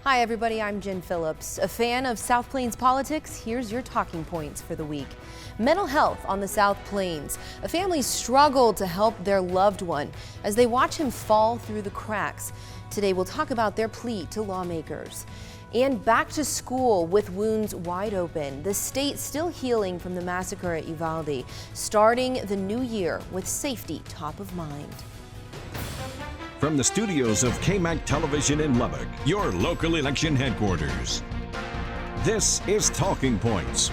Hi everybody, I'm Jen Phillips. A fan of South Plains politics? Here's your talking points for the week. Mental health on the South Plains. A family struggled to help their loved one as they watch him fall through the cracks. Today we'll talk about their plea to lawmakers. And back to school with wounds wide open. The state still healing from the massacre at Uvalde, starting the new year with safety top of mind. From the studios of KAMC Television in Lubbock, your local election headquarters. This is Talking Points.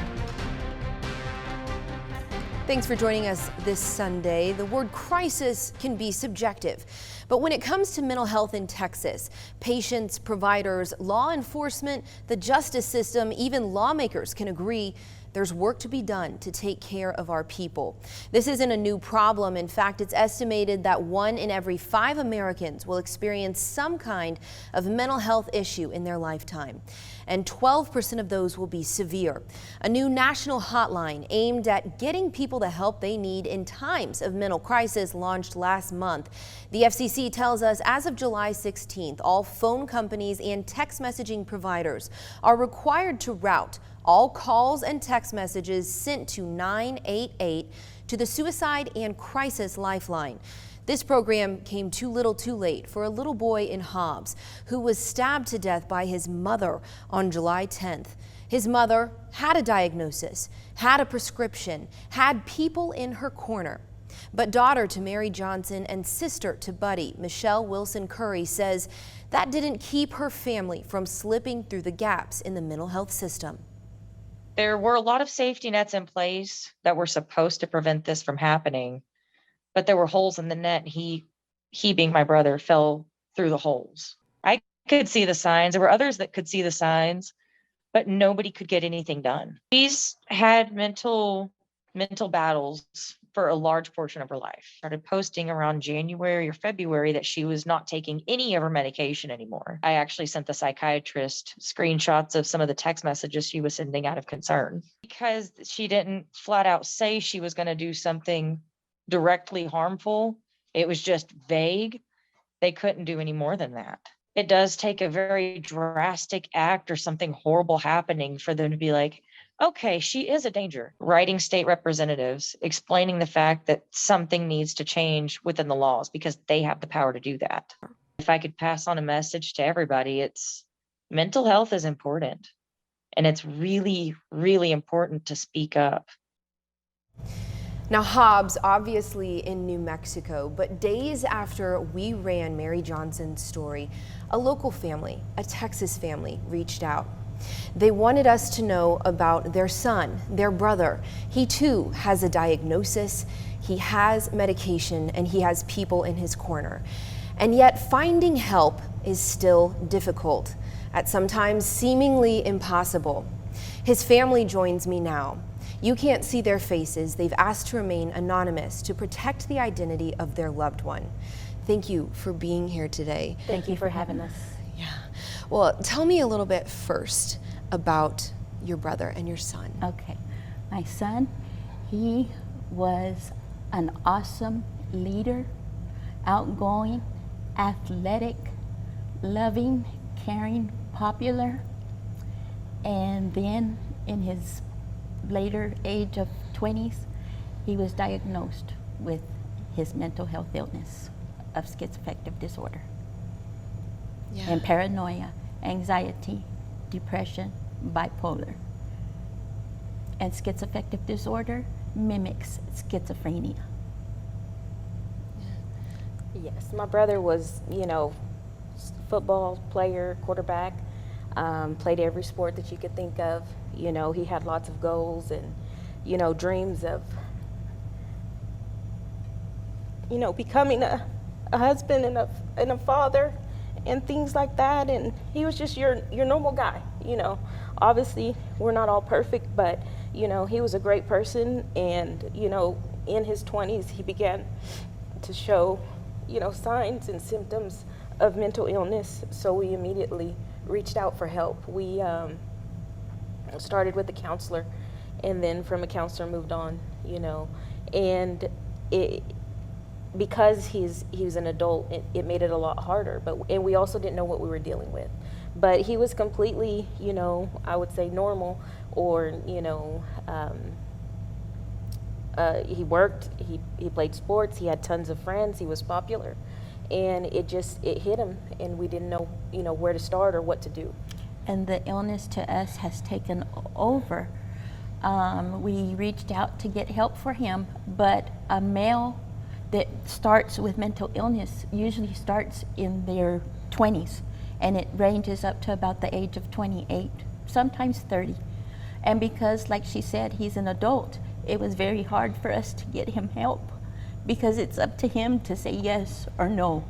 Thanks for joining us this Sunday. The word crisis can be subjective, but when it comes to mental health in Texas, patients, providers, law enforcement, the justice system, even lawmakers can agree there's work to be done to take care of our people. This isn't a new problem. In fact, it's estimated that 1 in every 5 Americans will experience some kind of mental health issue in their lifetime, and 12% of those will be severe. A new national hotline aimed at getting people the help they need in times of mental crisis launched last month. The FCC tells us as of July 16th, all phone companies and text messaging providers are required to route all calls and text messages sent to 988 to the Suicide and Crisis Lifeline. This program came too little too late for a little boy in Hobbs who was stabbed to death by his mother on July 10th. His mother had a diagnosis, had a prescription, had people in her corner. But daughter to Mary Johnson and sister to Buddy, Michelle Wilson Curry, says that didn't keep her family from slipping through the gaps in the mental health system. There were a lot of safety nets in place that were supposed to prevent this from happening, but there were holes in the net. And he being my brother, fell through the holes. I could see the signs. There were others that could see the signs, but nobody could get anything done. She's had mental battles for a large portion of her life. Started posting around January or February that she was not taking any of her medication anymore. I actually sent the psychiatrist screenshots of some of the text messages she was sending out of concern. Because she didn't flat out say she was going to do something directly harmful, it was just vague. They couldn't do any more than that. It does take a very drastic act or something horrible happening for them to be like, okay, she is a danger. Writing state representatives, explaining the fact that something needs to change within the laws because they have the power to do that. If I could pass on a message to everybody, it's mental health is important. And it's really, really important to speak up. Now, Hobbs, obviously in New Mexico, but days after we ran Mary Johnson's story, a local family, a Texas family, reached out. They wanted us to know about their son, their brother. He too has a diagnosis, he has medication, and he has people in his corner. And yet finding help is still difficult, at sometimes seemingly impossible. His family joins me now. You can't see their faces. They've asked to remain anonymous to protect the identity of their loved one. Thank you for being here today. Thank you for having us. Yeah. Well, tell me a little bit first about your brother and your son. Okay. My son, he was an awesome leader, outgoing, athletic, loving, caring, popular. And then in his later age of 20s, he was diagnosed with his mental health illness of schizoaffective disorder. Yeah. And paranoia, anxiety, depression, bipolar. And schizoaffective disorder mimics schizophrenia. Yes, my brother was, football player, quarterback, played every sport that you could think of. He had lots of goals and, dreams of, becoming a husband and a father and things like that. And he was just your normal guy, Obviously, we're not all perfect, but, he was a great person. And, in his 20s, he began to show, signs and symptoms of mental illness. So we immediately reached out for help. We started with a counselor, and then from a counselor moved on, and because he's an adult, it made it a lot harder. And we also didn't know what we were dealing with. But he was completely, you know, I would say normal, or, you know, he worked, he played sports, he had tons of friends, he was popular. And it hit him, and we didn't know, you know, where to start or what to do. And the illness to us has taken over. We reached out to get help for him, but a male that starts with mental illness usually starts in their 20s, and it ranges up to about the age of 28, sometimes 30. And because, like she said, he's an adult, it was very hard for us to get him help, because it's up to him to say yes or no.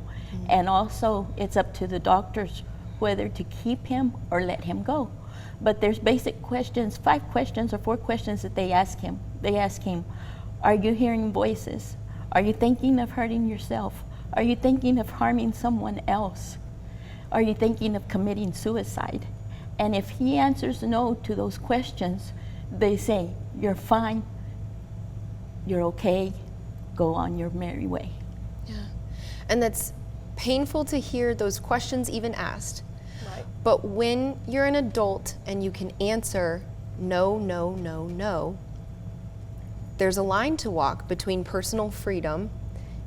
And also it's up to the doctors whether to keep him or let him go. But there's basic questions, 5 questions or 4 questions that they ask him. They ask him, are you hearing voices? Are you thinking of hurting yourself? Are you thinking of harming someone else? Are you thinking of committing suicide? And if he answers no to those questions, they say, you're fine, you're okay, go on your merry way. Yeah. And that's painful to hear those questions even asked. Right. But when you're an adult and you can answer no, no, no, no, there's a line to walk between personal freedom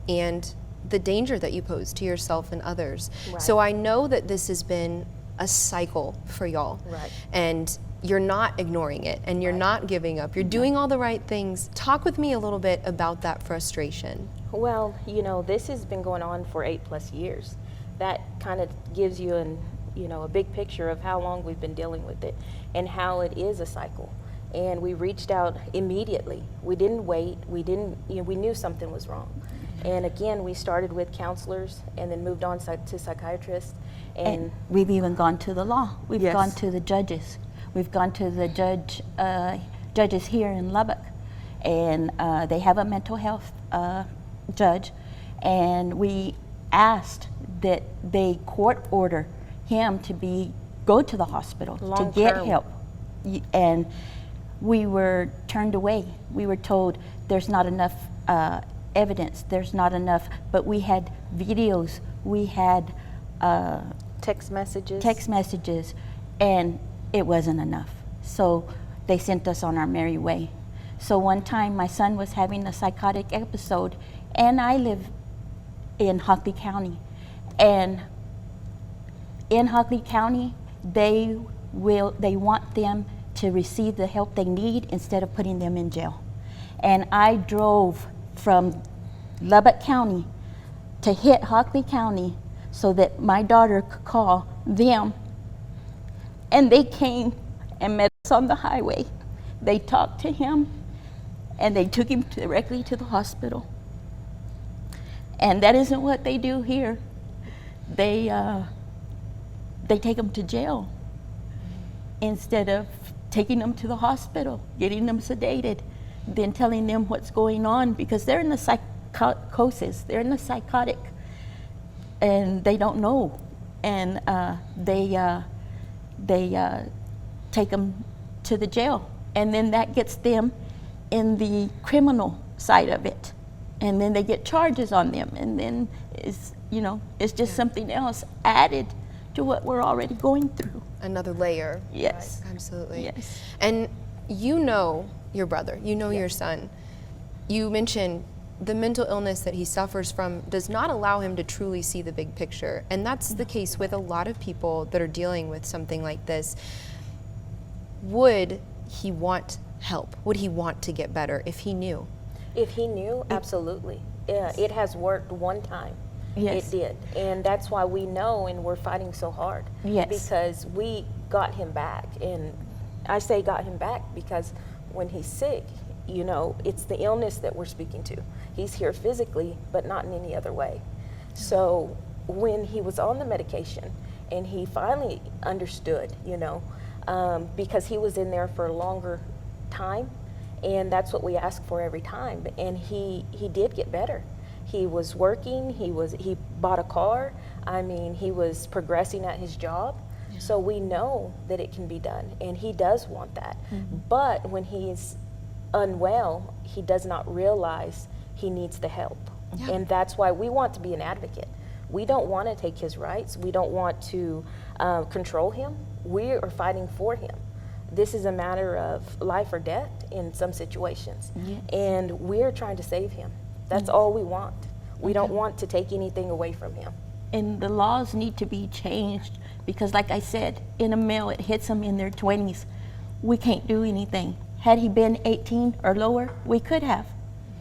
and the danger that you pose to yourself and others. Right. So I know that this has been a cycle for y'all. Right. And you're not ignoring it, and you're not giving up. You're doing all the right things. Talk with me a little bit about that frustration. Well, you know, this has been going on for 8+ years. That kind of gives you a big picture of how long we've been dealing with it and how it is a cycle. And we reached out immediately. We didn't wait. We knew something was wrong. And again, we started with counselors and then moved on to psychiatrists. And we've even gone to the law. We've Yes. gone to the judges. We've gone to the judges here in Lubbock, and they have a mental health judge, and we asked that they court order him to go to the hospital to get Long-term. help. And we were turned away. We were told there's not enough evidence, there's not enough, but we had videos, we had text messages. and it wasn't enough. So they sent us on our merry way. So one time my son was having a psychotic episode, and I live in Hockley County. And in Hockley County, they want them to receive the help they need instead of putting them in jail. And I drove from Lubbock County to hit Hockley County so that my daughter could call them. And they came and met us on the highway. They talked to him, and they took him directly to the hospital. And that isn't what they do here. They take them to jail instead of taking them to the hospital, getting them sedated, then telling them what's going on, because they're in the psychosis, they're in the psychotic, and they don't know. And they take them to the jail, and then that gets them in the criminal side of it, and then they get charges on them, and then it's just something else added to what we're already going through. Another layer. Yes. Right, absolutely. Yes. And you know your brother, you know your son. You mentioned the mental illness that he suffers from does not allow him to truly see the big picture. And that's the case with a lot of people that are dealing with something like this. Would he want help? Would he want to get better if he knew? If he knew, absolutely. Yeah, it has worked one time. Yes. It did. And that's why we know, and we're fighting so hard. Yes. Because we got him back. And I say got him back because when he's sick, it's the illness that we're speaking to. He's here physically, but not in any other way. So when he was on the medication and he finally understood, because he was in there for a longer time, and that's what we ask for every time. And he did get better. He was working, he bought a car. I mean, he was progressing at his job. Yeah. So we know that it can be done, and he does want that. Mm-hmm. But when he is unwell, he does not realize he needs the help. Yeah. And that's why we want to be an advocate. We don't want to take his rights. We don't want to control him. We are fighting for him. This is a matter of life or death in some situations. Yes. And we're trying to save him. That's all we want. We don't want to take anything away from him. And the laws need to be changed because, like I said, in a male, it hits them in their 20s. We can't do anything. Had he been 18 or lower, we could have.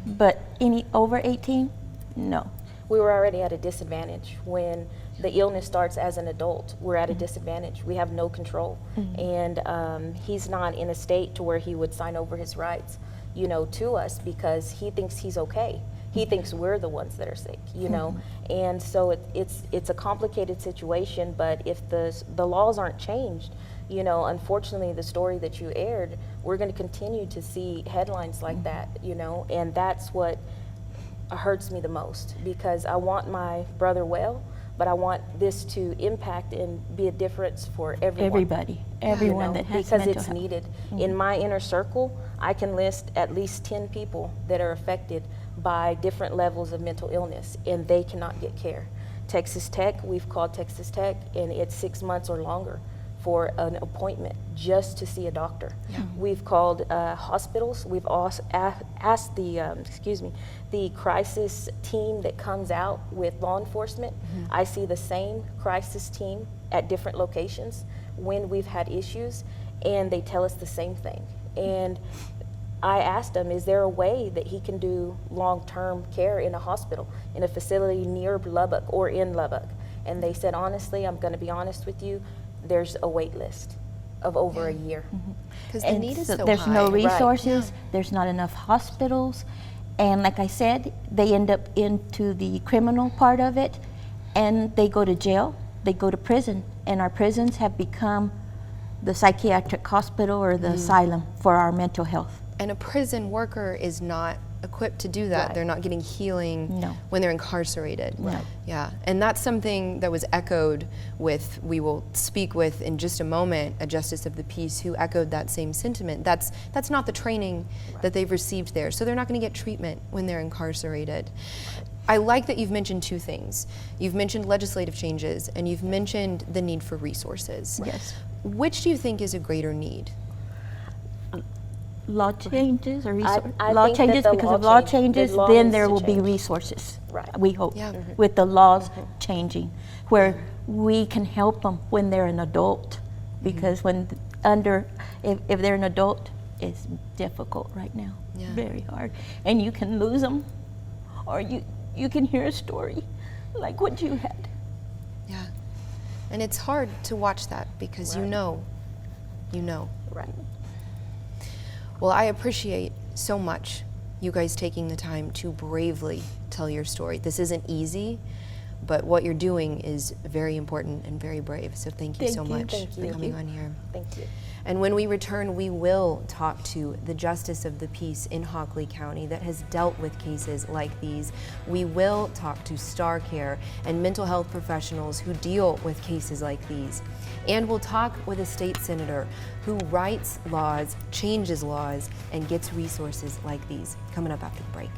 But any over 18, no. We were already at a disadvantage. When the illness starts as an adult, we're at a disadvantage. We have no control. And he's not in a state to where he would sign over his rights, you know, to us because he thinks he's okay. He thinks we're the ones that are sick, you know. And so it's a complicated situation, but if the laws aren't changed, you know, unfortunately the story that you aired, we're going to continue to see headlines like that, you know, and that's what hurts me the most because I want my brother well, but I want this to impact and be a difference for everyone. Everybody, everyone that has because mental it's health. needed. In my inner circle, I can list at least 10 people that are affected by different levels of mental illness, and they cannot get care. Texas Tech, we've called Texas Tech, and it's 6 months or longer for an appointment just to see a doctor. We've called hospitals. We've also asked the crisis team that comes out with law enforcement. I see the same crisis team at different locations when we've had issues, and they tell us the same thing. And I asked him, is there a way that he can do long-term care in a hospital, in a facility near Lubbock or in Lubbock? And they said, honestly, I'm going to be honest with you, there's a wait list of over a year. Because the And need is so so there's high. no Right. resources, there's not enough hospitals, and like I said, they end up into the criminal part of it, and they go to jail, they go to prison, and our prisons have become the psychiatric hospital or the asylum for our mental health. And a prison worker is not equipped to do that. Right. They're not getting healing No. when they're incarcerated. No. Yeah, and that's something that was echoed with, we will speak with in just a moment, a justice of the peace who echoed that same sentiment. That's not the training that they've received there, so they're not going to get treatment when they're incarcerated. I like that you've mentioned two things. You've mentioned legislative changes and you've mentioned the need for resources. Yes. Which do you think is a greater need? Law changes or I law think that changes the because law of law change- the changes, law then needs there to will be change. resources. Right. We hope Yeah. with the laws changing, where we can help them when they're an adult, because when if they're an adult, it's difficult right now. Yeah. Very hard, and you can lose them, or you can hear a story like what you had. Yeah. And it's hard to watch that because you know. Right. Well, I appreciate so much you guys taking the time to bravely tell your story. This isn't easy, but what you're doing is very important and very brave. So thank you Thank so you. much Thank for you. coming on here. Thank you. And when we return, we will talk to the Justice of the Peace in Hockley County that has dealt with cases like these. We will talk to Star Care and mental health professionals who deal with cases like these. And we'll talk with a state senator who writes laws, changes laws, and gets resources like these. Coming up after the break.